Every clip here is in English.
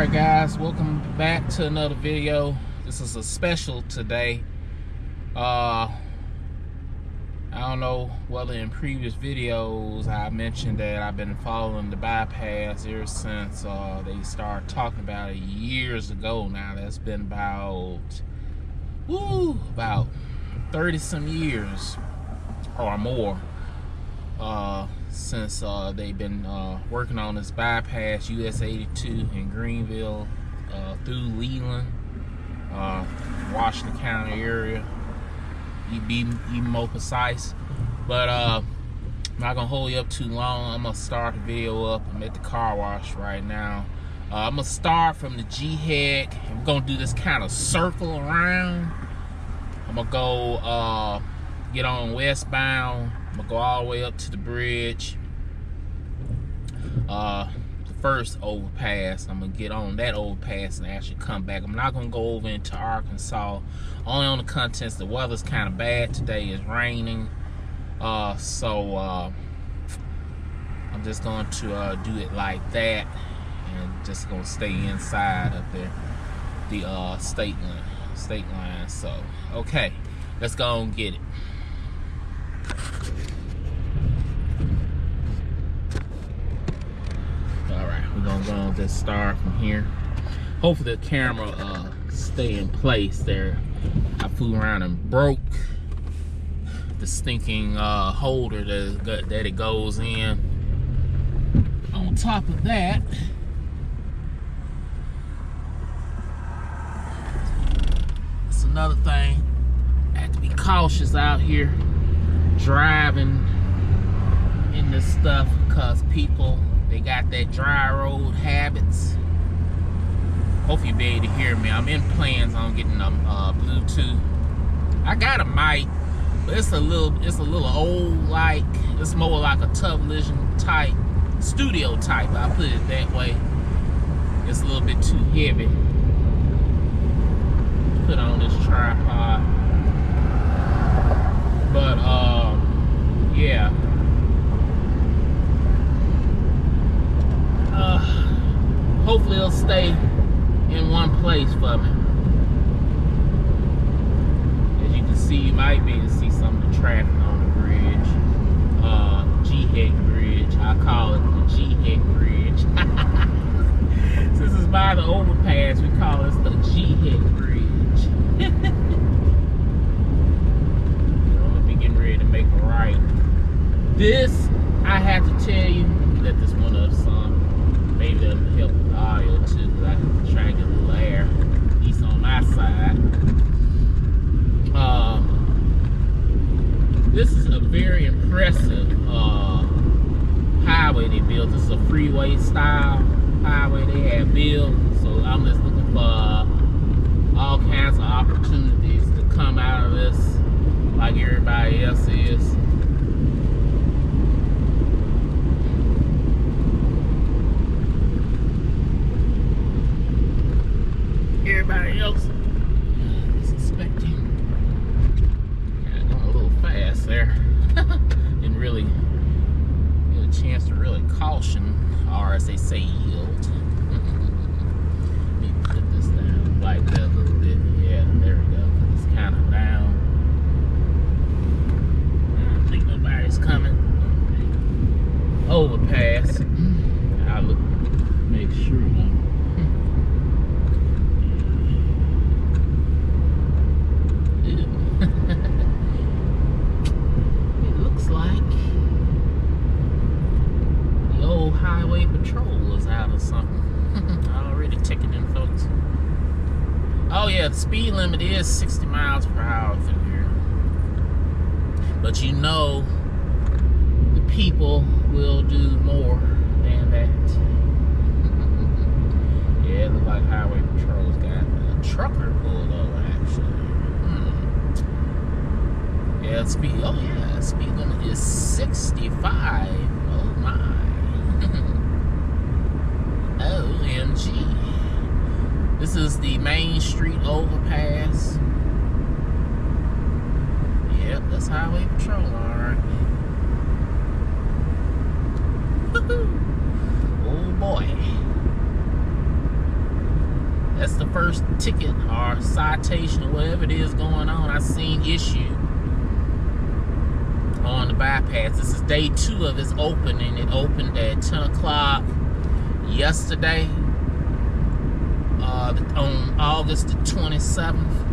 Alright guys, welcome back to another video. This is a special today. I don't know whether in previous videos I mentioned that I've been following the bypass ever since they started talking about it years ago now. That's been about 30 some years or more since they've been working on this bypass, US 82 in Greenville through Leland, Washington County area. You be even more precise. But I'm not gonna hold you up too long. I'm gonna start the video up. I'm at the car wash right now. I'm gonna start from the G-head, and we're gonna do this kind of circle around. I'm gonna go get on Westbound. I'm gonna go all the way up to the bridge, the first overpass. I'm gonna get on that overpass and actually come back. I'm not gonna go over into Arkansas, only on the contents. The weather's kind of bad today. It's raining, so I'm just going to do it like that, and just gonna stay inside up there, the state line. So okay, let's go and get it. We're gonna go and just start from here. Hopefully the camera stay in place there. I fooled around and broke the stinking holder that it goes in. On top of that, it's another thing. I have to be cautious out here driving in this stuff, because people, they got that dry road habits. Hopefully you'll be able to hear me. I'm in plans on getting Bluetooth. I got a mic, but it's a little old, like it's more like a television type, studio type. I'll put it that way. It's a little bit too heavy. Put on this tripod. But yeah. Hopefully it'll stay in one place for me. As you can see, you might be able to see some of the traffic on the bridge. G-head bridge. I call it the G-head bridge. Since it's by the overpass, we call this the G-head bridge. I'm gonna be getting ready to make a right. This, I have to tell you, let this one up some. Maybe that'll help with the audio too, because I can try and get a little air, at least on my side. This is a very impressive highway they built. This is a freeway style highway they have built. So I'm just looking for all kinds of opportunities to come out of this like everybody else is. Everybody else is expecting. Yeah, going a little fast there. Didn't really get a chance to really caution, or as they say, yield. Let me put this down like that a little bit. Yeah, there we go. It's kind of down. I don't think nobody's coming. Overpass. I'll look, make sure. It looks like the old highway patrol is out or something. Already ticketing folks. Oh yeah, the speed limit is 60 miles per hour through here. But you know, the people will do more than that. Yeah, it looks like highway patrol's got a trucker pulled over actually. Yeah, speed limit is 65. Oh my. OMG. This is the Main Street overpass. Yep, that's highway patrol, alright. Oh boy. ticket or citation or whatever it is going on. I seen issue on the bypass. This is day 2 of its opening. It opened at 10 o'clock yesterday, on August the 27th.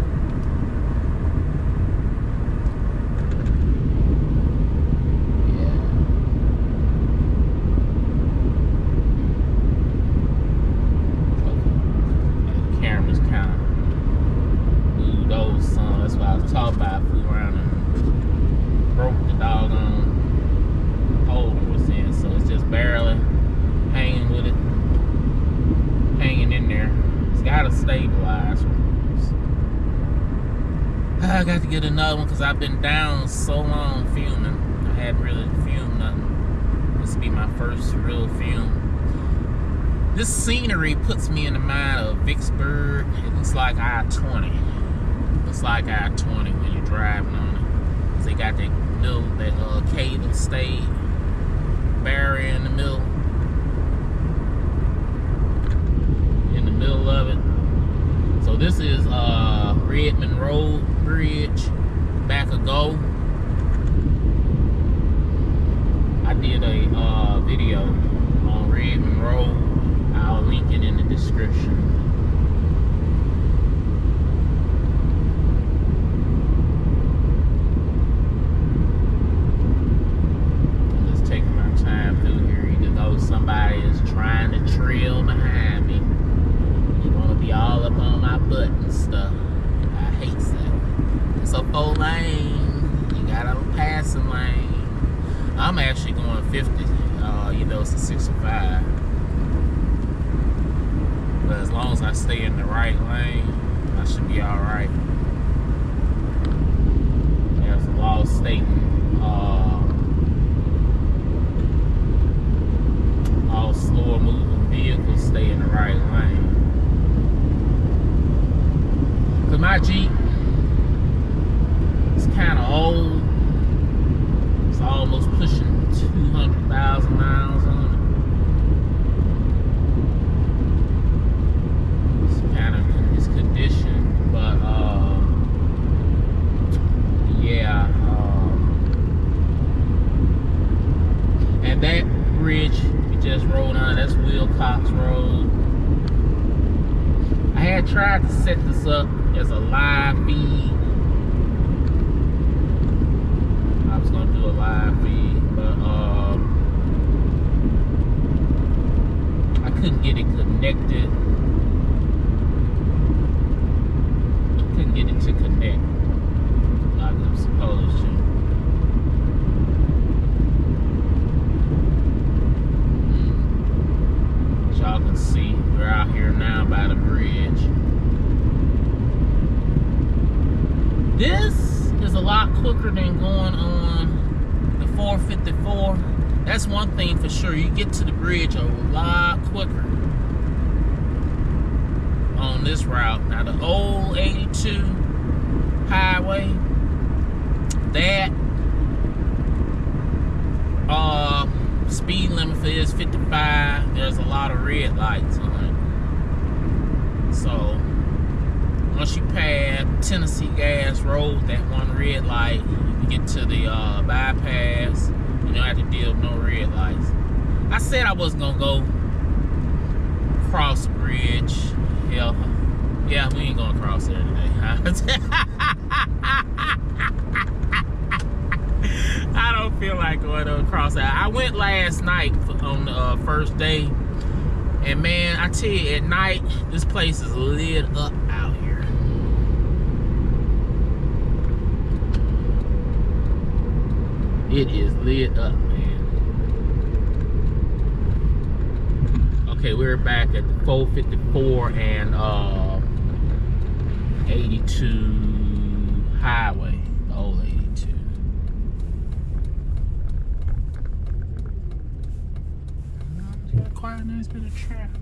Talk about, flew around and broke the doggone hole it was in, so it's just barely hanging with it, hanging in there. It's got to stabilize. I got to get another one because I've been down so long filming. I hadn't really filmed nothing. This will be my first real film. This scenery puts me in the mind of Vicksburg. It looks like I-20. It's like I-20 when you're driving on it. Cause they got that cable stay barrier in the middle of it. So this is Redmond Road Bridge, back ago. I did a video on Redmond Road. I'll link it in the description. Somebody is trying to trail behind me. You want to be all up on my butt and stuff. I hate that. It's a 4-lane. You got a passing lane. I'm actually going 50. It's a 65. But as long as I stay in the right lane, I should be all right. There's a law stating all slower moving vehicles stay in the right lane. Cause my Jeep is kind of old. It's almost pushing 200,000 miles on it. It's kind of in this condition, but yeah. And that bridge just rolled on, that's Wilcox Road. I had tried to set this up as a live feed. I was gonna do a live feed, but I couldn't get it connected. Couldn't get it to connect like I'm supposed to. Y'all can see we're out here now by the bridge. This is a lot quicker than going on the 454. That's one thing for sure. You get to the bridge a lot quicker on this route. Now the old 82 highway, that speed limit for is 55. There's a lot of red lights on it. So once you pass Tennessee Gas Road, that one red light, you get to the bypass, you don't have to deal with no red lights. I said I wasn't gonna go cross the bridge. Yeah, we ain't gonna cross there today. I don't feel like going across that. I went last night on the first day, and man, I tell you, at night this place is lit up out here. It is lit up, man. Okay, we're back at the 454 and 82 highway, the old 82. Quite a nice bit of traffic.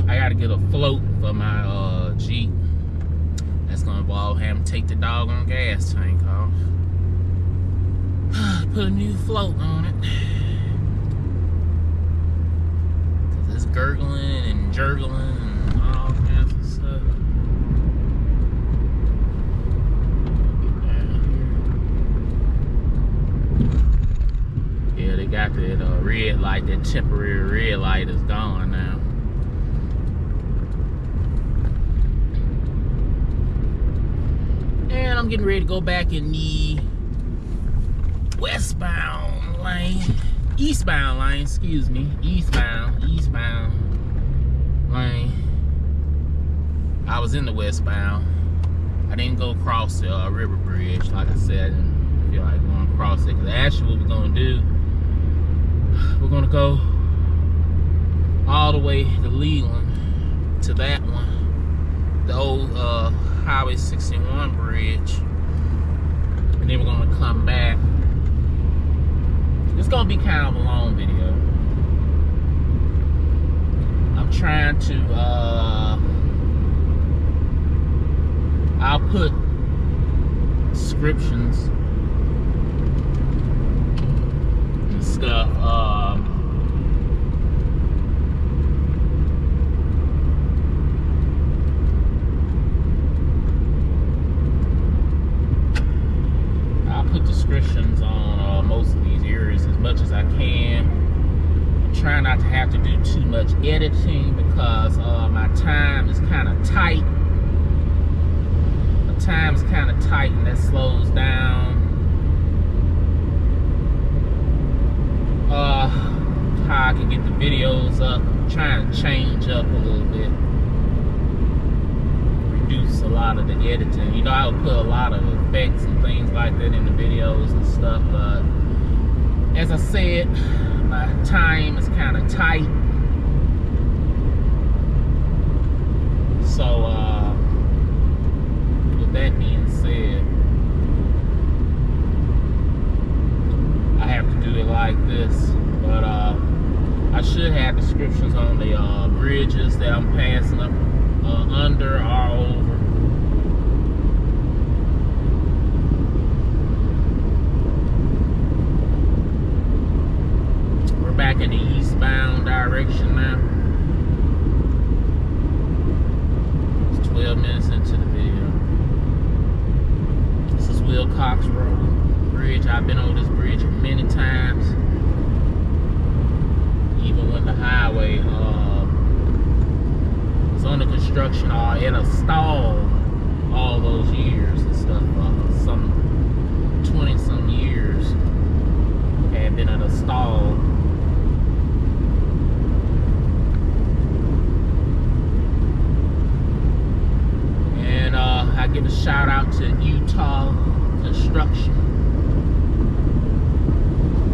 I gotta get a float for my Jeep. That's gonna involve having to take the doggone gas tank off. put a new float on it. Cause it's gurgling and jurgling and all kinds of stuff. Get down here. Yeah, they got that red light, that temporary red light is gone now. And I'm getting ready to go back in the westbound lane, eastbound lane, excuse me, eastbound lane. I was in the westbound. I didn't go across the river bridge. Like I said, I didn't feel like going across it. Because actually what we're going to do, we're going to go all the way to Leland, to that one, the old Highway 61 bridge. And then we're going to come back. It's gonna be kind of a long video. I'm trying to I'll put descriptions and stuff I'll put descriptions on most of these areas as much as I can. I'm trying not to have to do too much editing because my time is kind of tight. My time is kind of tight, and that slows down how I can get the videos up. I'm trying to change up a little bit, reduce a lot of the editing. You know, I would put a lot of effects and things like that in the videos and stuff, but as I said, my time is kind of tight. So, with that being said, I have to do it like this. But I should have descriptions on the bridges that I'm passing up under or over. Back in the eastbound direction now. It's 12 minutes into the video. This is Wilcox Road Bridge. I've been over this bridge many times. Even when the highway was under construction or in a stall all those years and stuff. Some 20 some years had been in a stall. I give a shout out to Utah Construction.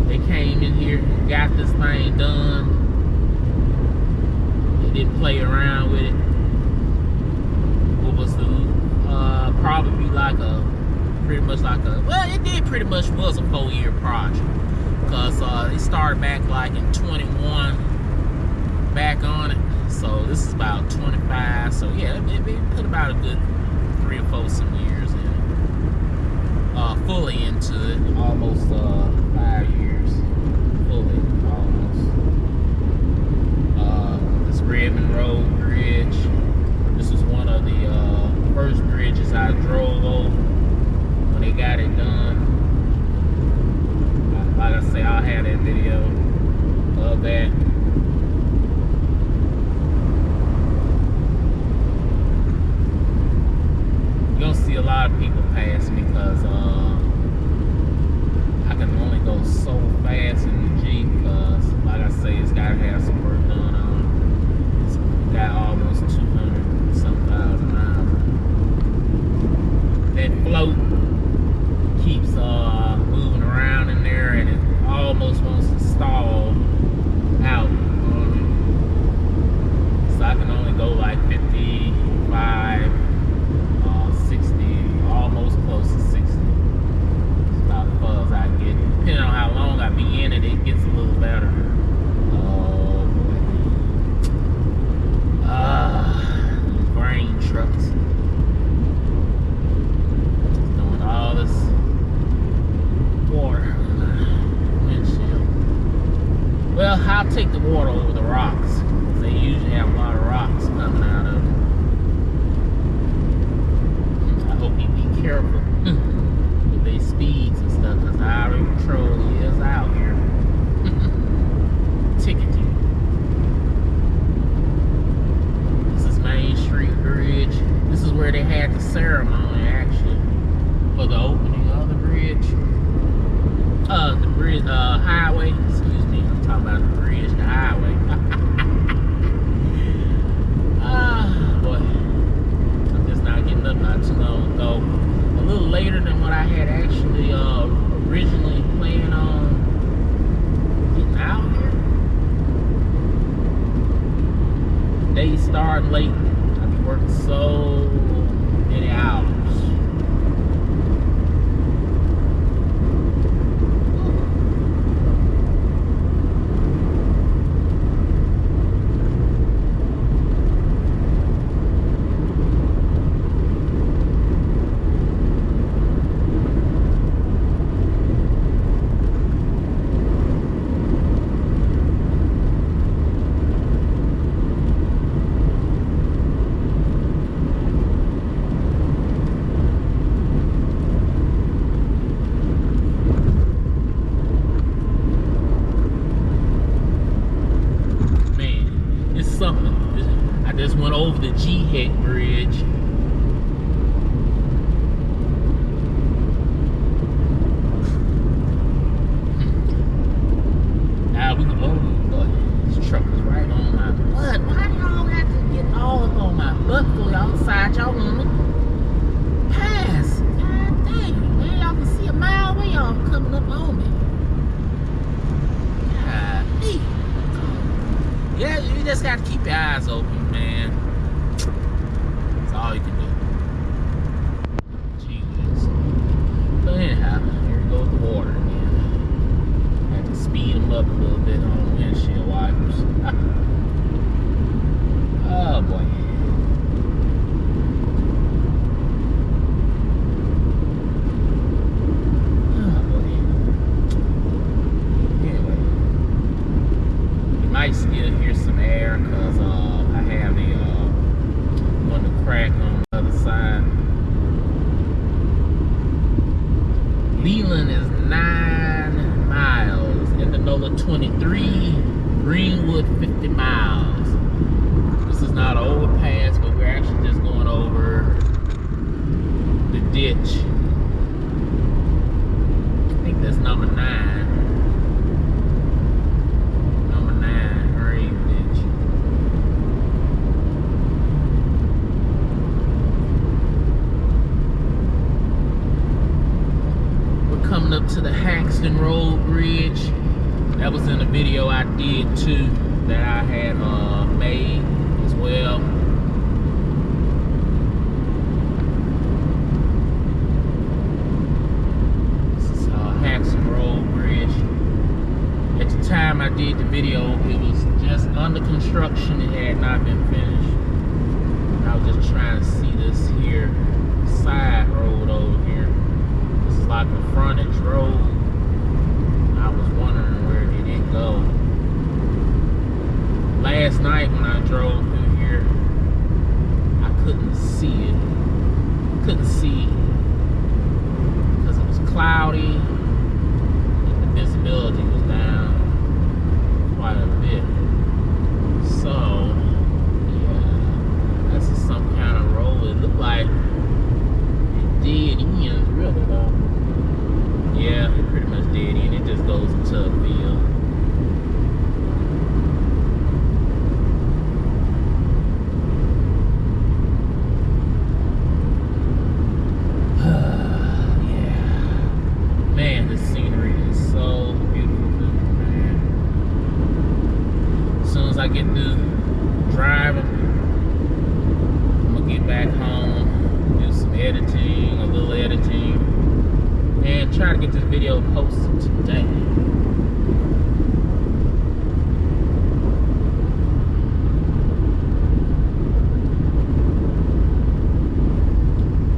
They came in here, got this thing done. They didn't play around with it. What was the probably like a pretty much like a, well, it did pretty much was a 4-year project, because it started back like in 21 back on it. So this is about 25. So yeah, it put about a good 3 or 4 some years in it. Fully into it, almost 5 years. Fully, almost. This Redmond Road Bridge. This was one of the first bridges I drove over when they got it done. Like I say, I'll have that video of that. You'll see a lot of people pass me because I can only go so fast in the Jeep because, like I say, it's got to have some work done on it. It's got almost 200 some thousand miles. That float keeps moving around in there, and it almost wants to stall out. Well, I'll take the water over the rocks. They usually have a lot of rocks coming out of them. I hope you be careful with their speeds and stuff, because highway patrol is out here ticketing. This is Main Street Bridge. This is where they had the ceremony, actually, for the opening of the bridge. The bridge, highway. Excuse me, I'm talking about the bridge, the highway. Boy, I'm just not getting up not too long ago. A little later than what I had actually originally planned on getting out here. Days start late. I've been working so many hours. I just went over the G-Head Bridge. Now we can go. This truck is right on my butt. Why y'all have to get all up on my butt for y'all side? Y'all want to pass? God dang, man, y'all can see a mile away. Y'all coming up on me. God dang. Yeah, you just got to keep your eyes open, man. That's all you can do. Jesus. But anyhow, here we go with the water again. Had to speed them up a little bit on windshield wipers. Oh boy. Might still hear some air because I have the one to crack on the other side. Leland is 9 miles. Indianola 23. Greenwood 50 miles. This is not an overpass, but we're actually just going over the ditch. I think that's number 9. Coming up to the Haxton Road Bridge. That was in a video I did too, that I had made as well. This is Haxton Road Bridge. At the time I did the video, it was just under construction. It had not been finished. I was just trying to see this here side road over here. Like a frontage road. I was wondering where did it go. Last night when I drove through here, I couldn't see it. Couldn't see because it was cloudy and the visibility was down quite a bit. So yeah, this is some kind of road. It looked like it did end really though. Yeah, it pretty much dead end. It just goes into a field. Yeah. Man, the scenery is so beautiful, man. As soon as I get through driving, I'm gonna get back home, do some editing, a little editing, and try to get this video posted today.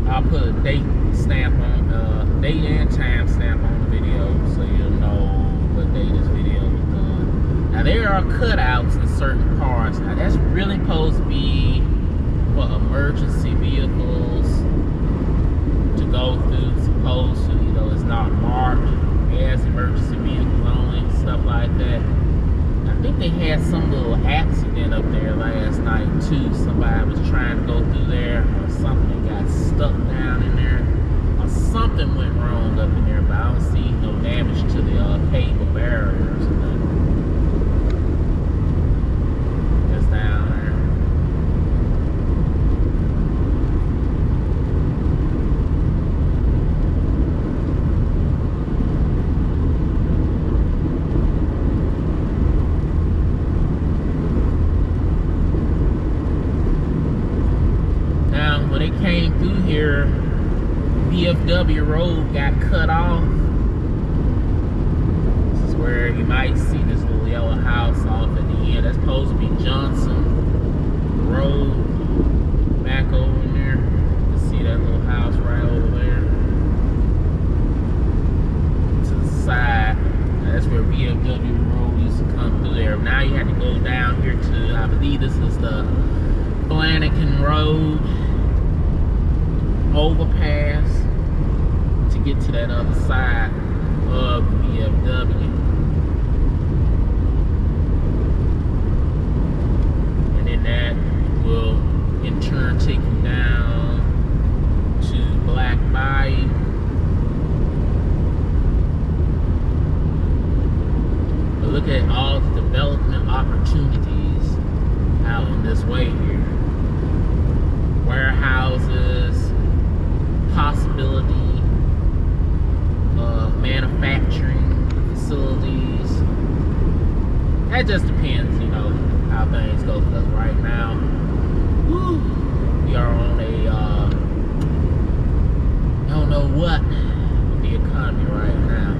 I'll put a date stamp on, date and time stamp on the video so you'll know what day this video was done. I there are cutouts in certain parts. Now that's really supposed to be for emergency vehicles to go through. Supposed to, you know, it's not marked as emergency vehicles only, stuff like that. I think they had some little accident up there last night too. Somebody was trying to go through there, or something got stuck down in there, or something went wrong up in there. But I don't see no damage to the cable barriers or nothing. Just down there. When they came through here, VFW Road got cut off. This is where you might see this little yellow house off at the end. That's supposed to be Johnson Road. Back over in there. You can see that little house right over there. To the side. That's where VFW Road used to come through there. Now you have to go down here to, I believe this is the Flanagan Road overpass to get to that other side of VFW. And then that will in turn take you down to Black Bayou. But look at all the development opportunities out in this way here. Warehouses, possibility of manufacturing facilities. That just depends, you know, how things go. Because right now, we are on a I don't know what with the economy right now.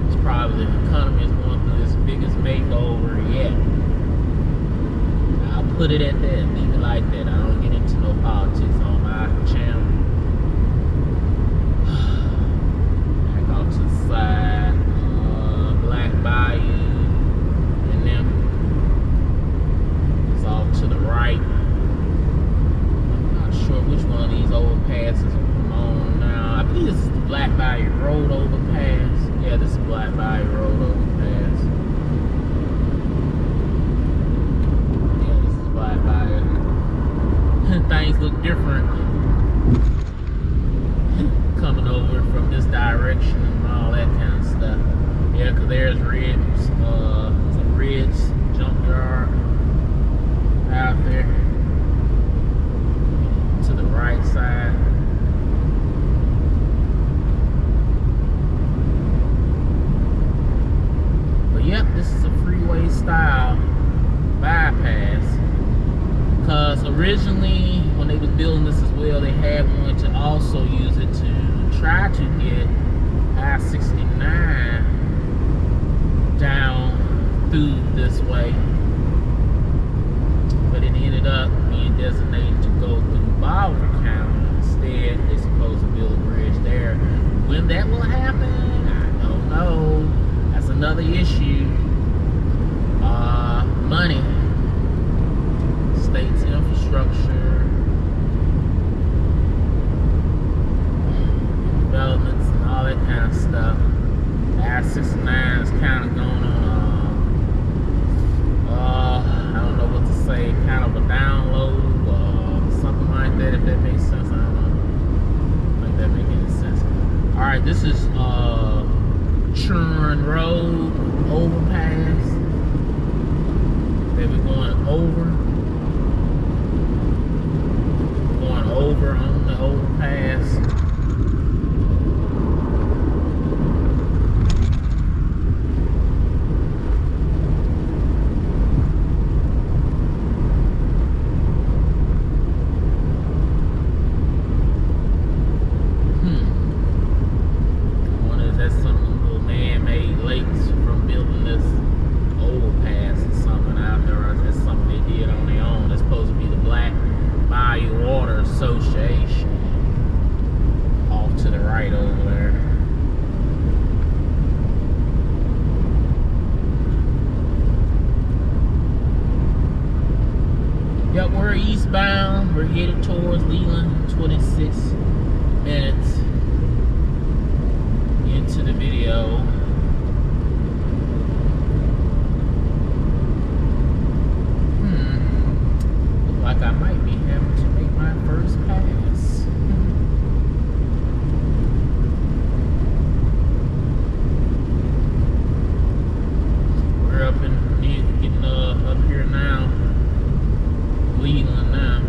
It's probably the economy is going through its biggest makeover yet. I'll put it at that, leave it like that. I don't get into no politics on my channel. To the side, Black Bayou, and then it's off to the right. I'm not sure which one of these overpasses I'm on now. I believe this is the Black Bayou Road overpass. Yeah, this is Black Bayou Road overpass. Yeah, this is Black Bayou. Things look different coming over from this direction and all that kind of stuff. Yeah, because there's Red's, some Red's junkyard out there to the right side. But yep, this is a freeway style bypass. Because originally, when they was building this as well, they had wanted to also use it to try to get I-69 down through this way. But it ended up being designated to go through Bolivar County. Instead, they're supposed to build a bridge there. When that will happen, I don't know. That's another issue. Money. State's infrastructure, developments, and all that kind of stuff. I-69 is kind of going on I don't know what to say, kind of a download or something like that, if that makes sense. I don't know. I think that makes any sense. Alright, this is Churn Road overpass that we're going over. Over on the overpass. I wonder if that's some little man-made lakes from building this overpass or something out there, or is that something they did on we're eastbound. We're headed towards Leland. 26 minutes into the video. Look like I might be having to make my first pass. We're up getting up here now. Leland now.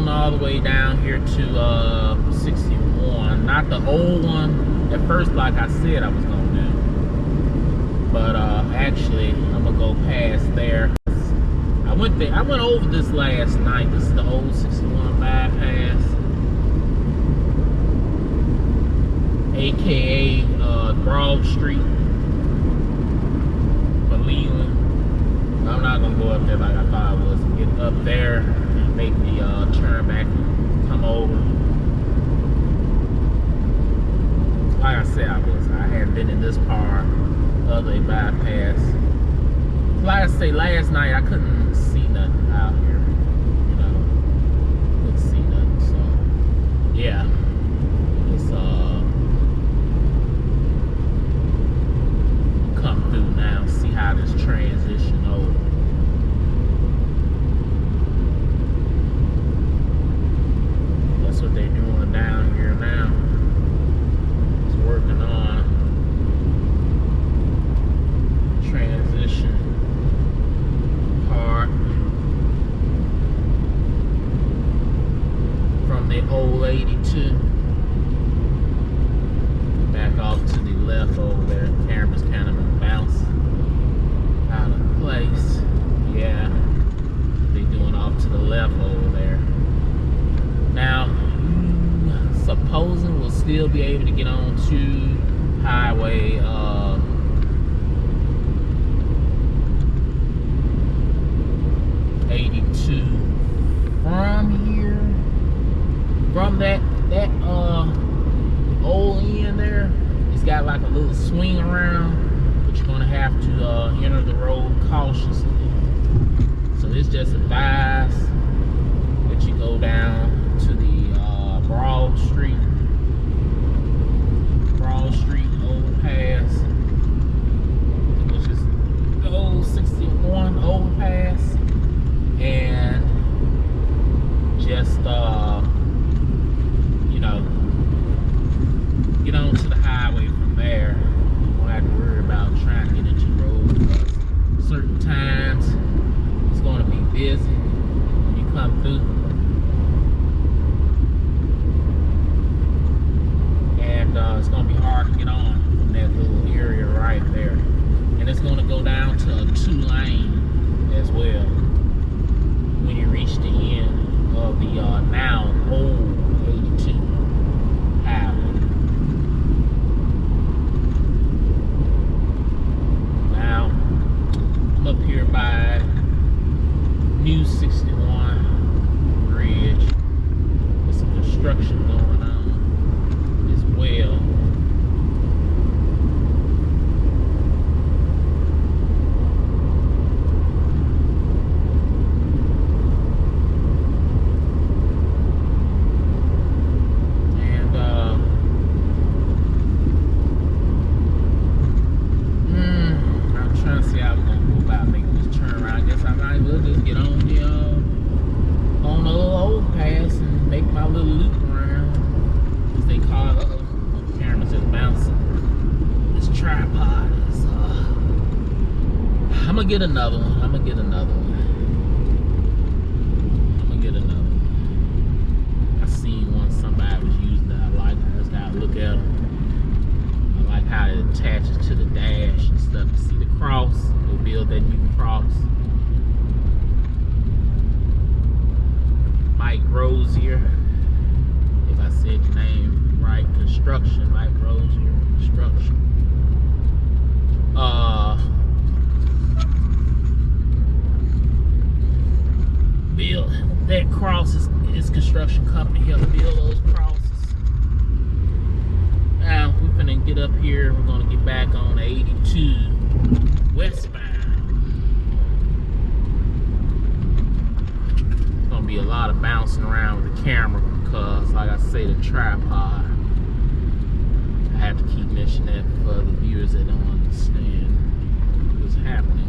All the way down here to 61, not the old one. At first, like I said, I was gonna do, but actually, I'm gonna go past there. I went over this last night. This is the old 61 bypass, aka Broad Street for Leland. I'm not gonna go up there like I thought I was. Get up there and make the turn back and come over. Like I said, I hadn't been in this part of the bypass. Like I say, last night I couldn't see nothing out here. You know, couldn't see nothing. So yeah, it's come through now. See how this transition over. That's what they're doing down here now. It's working on transition part from the old 82 back off to the left over there. Camera's kind of bounced out of place. Yeah, they doing off to the left over there. Now, supposing we'll still be able to get on to highway 82 from here, from that old end there. It's got like a little swing around, but you're gonna have to enter the road cautiously. So it's just advised that you go down to the Broad Street overpass, which is the old 61 overpass, and just you know, get on to the highway from there. You won't have to worry about trying to get into the road, because certain times it's going to be busy when you come through. It's going to be hard to get on from that little area right there. And it's going to go down to a 2-lane as well when you reach the end of the now old 82 highway. Now, I'm up here by New 61 Bridge. There's some construction going on as well. I'm gonna get another one. I'm gonna get another one. I seen one somebody Mike Rosier, if I said your name right. Construction, Mike Rosier Construction. Build that cross is construction company helping build those crosses. Now we're gonna get up here. We're gonna get back on 82 westbound. Gonna be a lot of bouncing around with the camera because, like I say, the tripod. I have to keep mentioning that for the viewers that don't understand what's happening.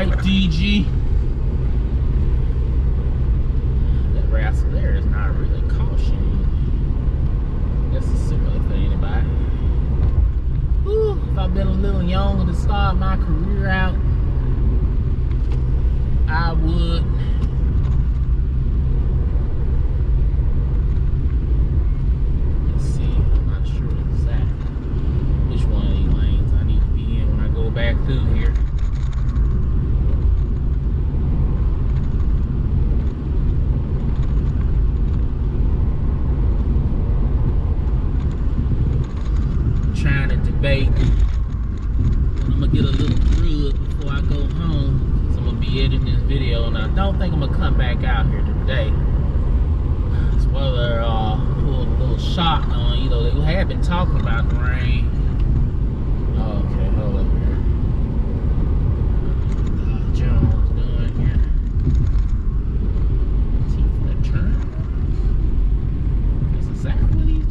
DG. That rascal there is not really caution. That's a similar for anybody. Whew, if I've been a little younger to start my career out, I would. Let's see, I'm not sure exactly which one of these lanes I need to be in when I go back through here. Trying to debate when I'm gonna get a little grub before I go home, because I'm gonna be editing this video, and I don't think I'm gonna come back out here today. It's whether pull a little shot on, you know, they had been talking about the rain. Oh, okay, hold up here. Jones doing here. Is he gonna turn? That's exactly what he's doing.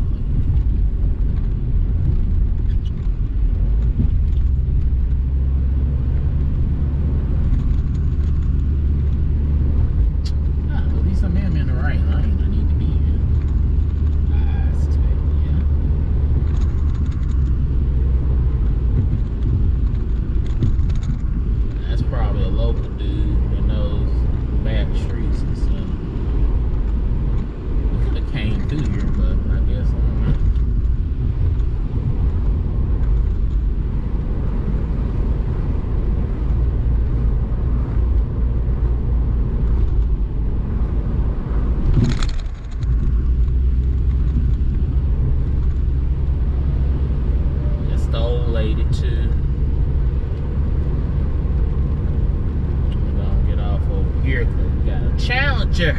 Challenger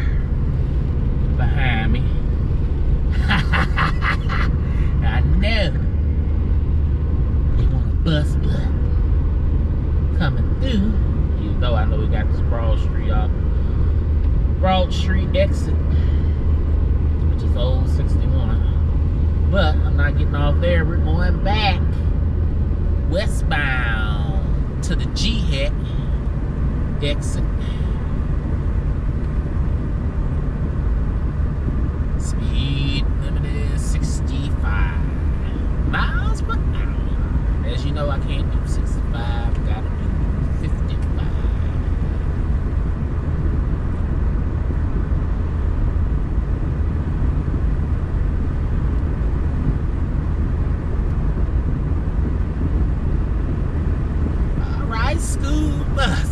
behind me. I know they want a bus coming through, even though I know we got this Broad Street exit, which is old 61, but I'm not getting off there. We're going back westbound to the G-Hat exit. Speed limit is 65 miles per hour. As you know, I can't do 65, gotta do 55. Alright, school bus.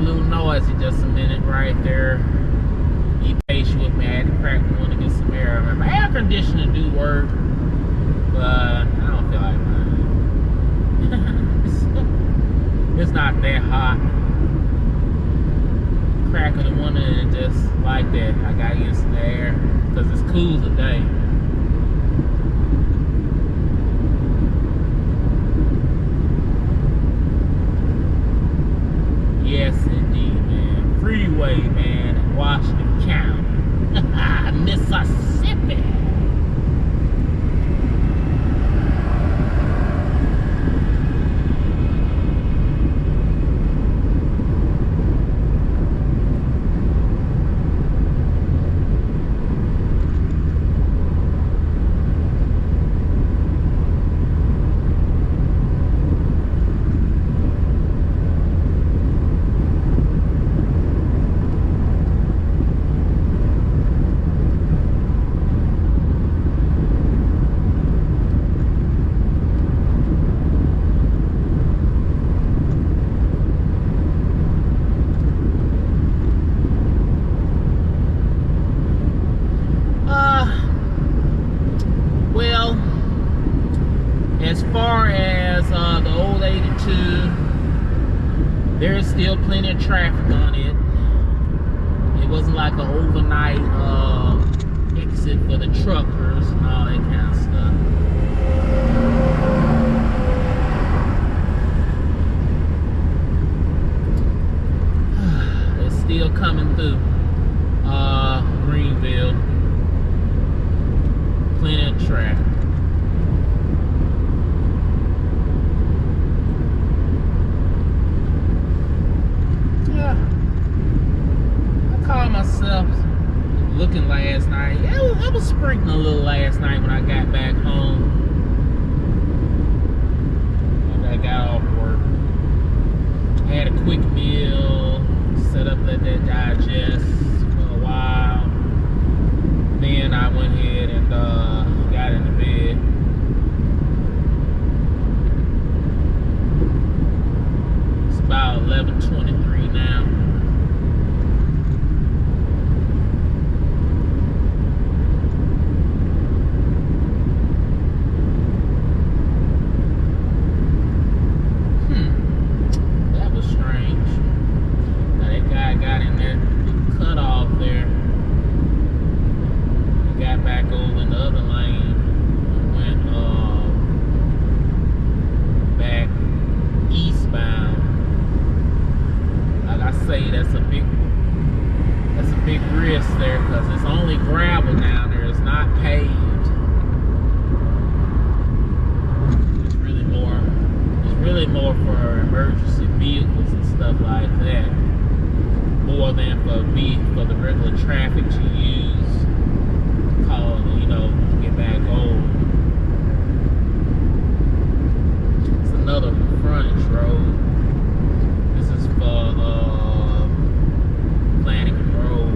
a little noisy just a minute right there. Be patient with me. I had to crack one to get some air. My air conditioner do work, but I don't feel like mine. It's not that hot. Cracking the one and just like that. I gotta get some air because it's cool today. Yes, indeed, man. Freeway, man, in Washington County, Mississippi. As far as the old 82, there's still plenty of traffic on it. It wasn't like an overnight exit for the truckers and all that kind of stuff. It's still coming through Greenville. Plenty of traffic. Myself looking last night. It was sprinkling a little last night when I got back home. When I got off work, had a quick meal, set up, let that digest for a while. Then I went ahead and got into bed. It's about 11:23 now. That's a big risk there because it's only gravel down there. It's not paved. It's really more for emergency vehicles and stuff like that, more than for the regular traffic to use, to get back home. It's another frontage road. This is for Flanagan Road.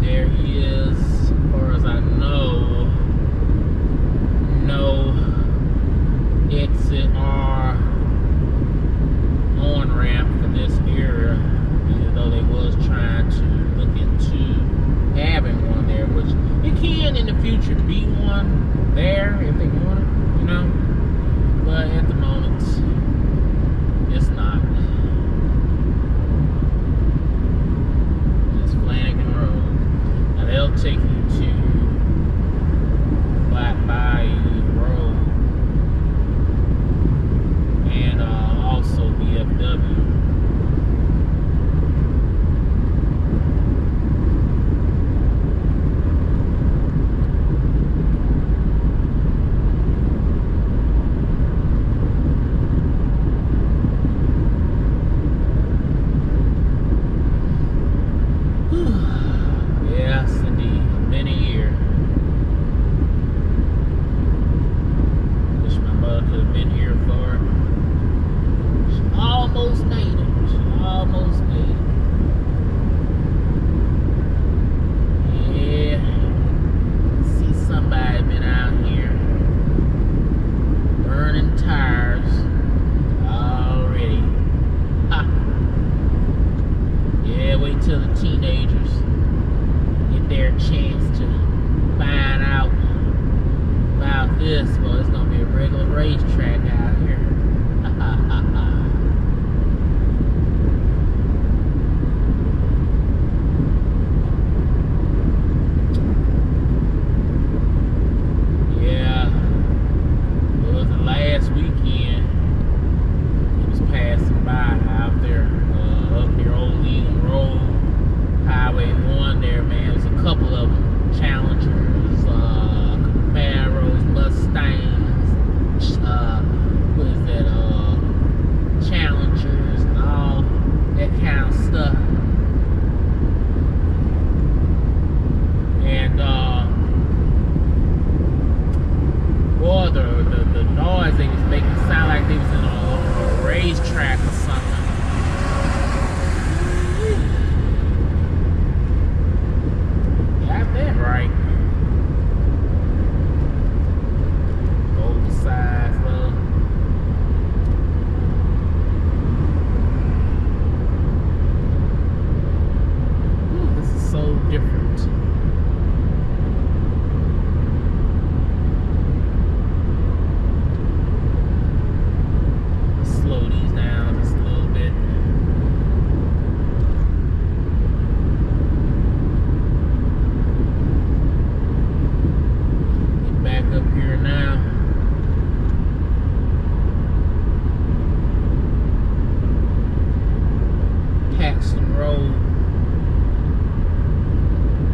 There is, as far as I know, no exit or on-ramp for this area, even though they was trying to look into having one there, which it can in the future be one there if they want it. regular racetrack out here. Yeah, it was the last weekend. It was passing by out there, up near Old Leland Road, Highway 1 there, man. There's a couple of them, Challengers, Camaros, Mustangs, what is that, Challengers and all that kind of stuff. And boy, the noise they was making sound like they was in a racetrack or something. Got that right. Oversized love. Ooh, this is so different. Slow these down just a little bit. Get back up here now. Haxton Road.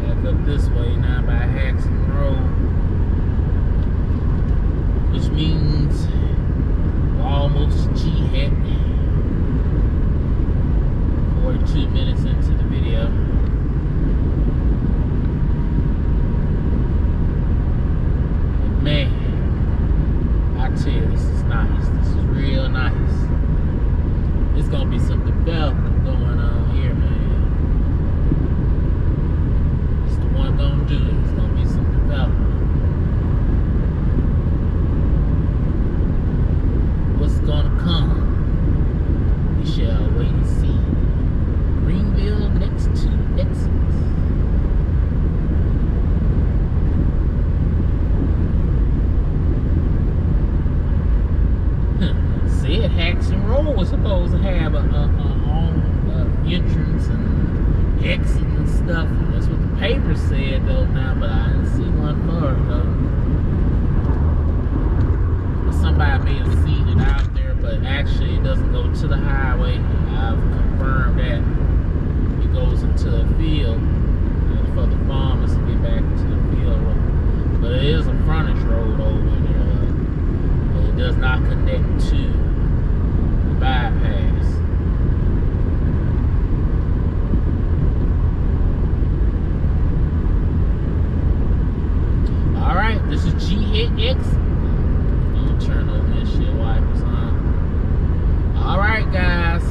Back up this way now by Haxton Road. Which means almost G-Hit. 42 minutes into the video. And man, I tell you, this is nice. This is real nice. There's gonna be some development going on here, man. It's the one gonna do it. It's gonna be some development. What's gonna come? We shall wait and see. Greenville next to exit. Said Haxton Road was supposed to have a entrance and exit and stuff. That's what the paper said though now, but I didn't see one for it though. Somebody may have seen it out there, but actually it doesn't go to the highway. I've confirmed that. It goes into a field for the farmers to get back into the field. But it is a frontage road over there. But it does not connect to the bypass. Alright, this is G-Hit X. Turn those windshield wipers on. Alright guys,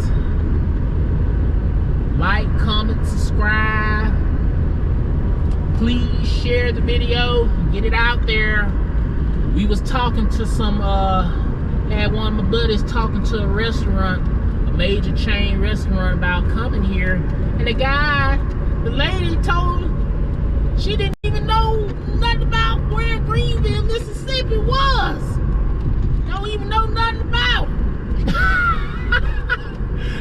like, comment, subscribe, please share the video, get it out there. We was talking to some had one of my buddies talking to a restaurant, a major chain restaurant, about coming here, and the lady told him she didn't even know nothing about where Greenville, Mississippi was. Don't even know nothing about.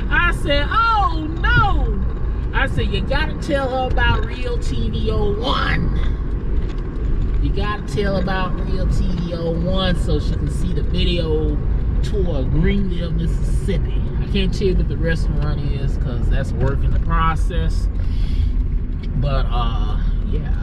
I said, oh no. I said, you gotta tell her about Real TV 01. You gotta tell about Real TV 01 so she can see the video tour of Greenville, Mississippi. I can't tell you what the restaurant is because that's work in the process. But yeah.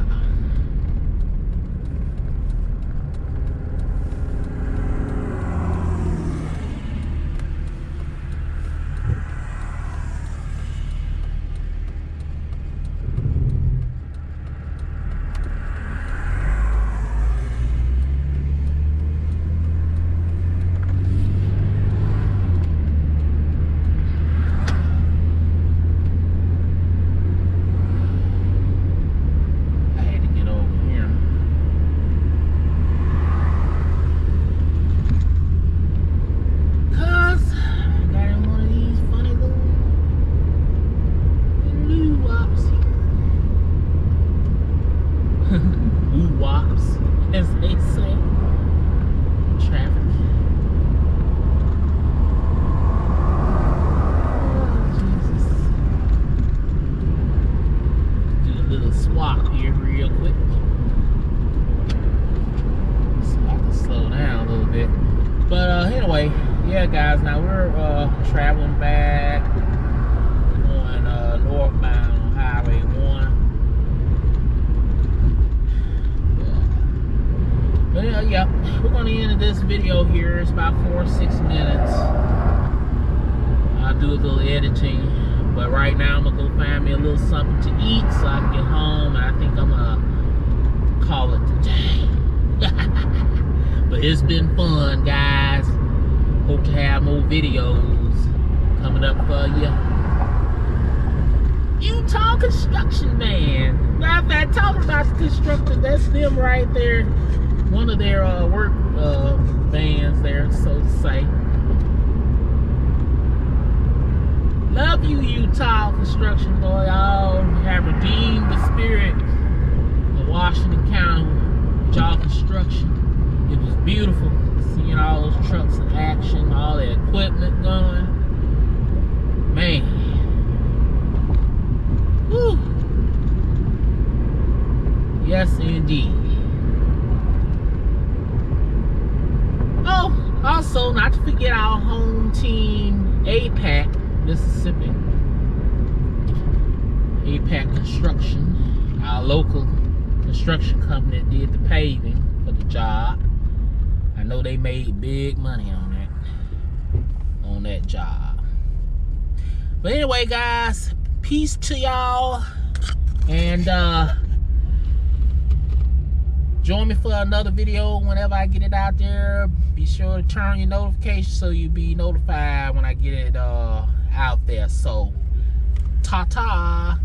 But anyway, yeah, guys. Now we're traveling back on northbound on Highway 1. But yeah, we're gonna end this video here. It's about 4 or 6 minutes. I'll do a little editing, but right now I'm gonna go find me a little something to eat so I can get home, and I think I'm gonna call it today. But it's been fun, guys. Hope to have more videos coming up for you. Utah Construction Van. Matter of fact, talking about the construction, that's them right there. One of their work vans there, so to say. Love you, Utah Construction, boy. Y'all have redeemed the spirit of Washington County with y'all construction. It was beautiful seeing all those trucks in action, all the equipment going. Man. Woo. Yes, indeed. Oh, also, not to forget our home team, APAC, Mississippi. APAC Construction, our local construction company that did the paving for the job. I know they made big money on that job. But anyway, guys, peace to y'all, and join me for another video whenever I get it out there. Be sure to turn your notifications so you'll be notified when I get it out there. So, ta-ta.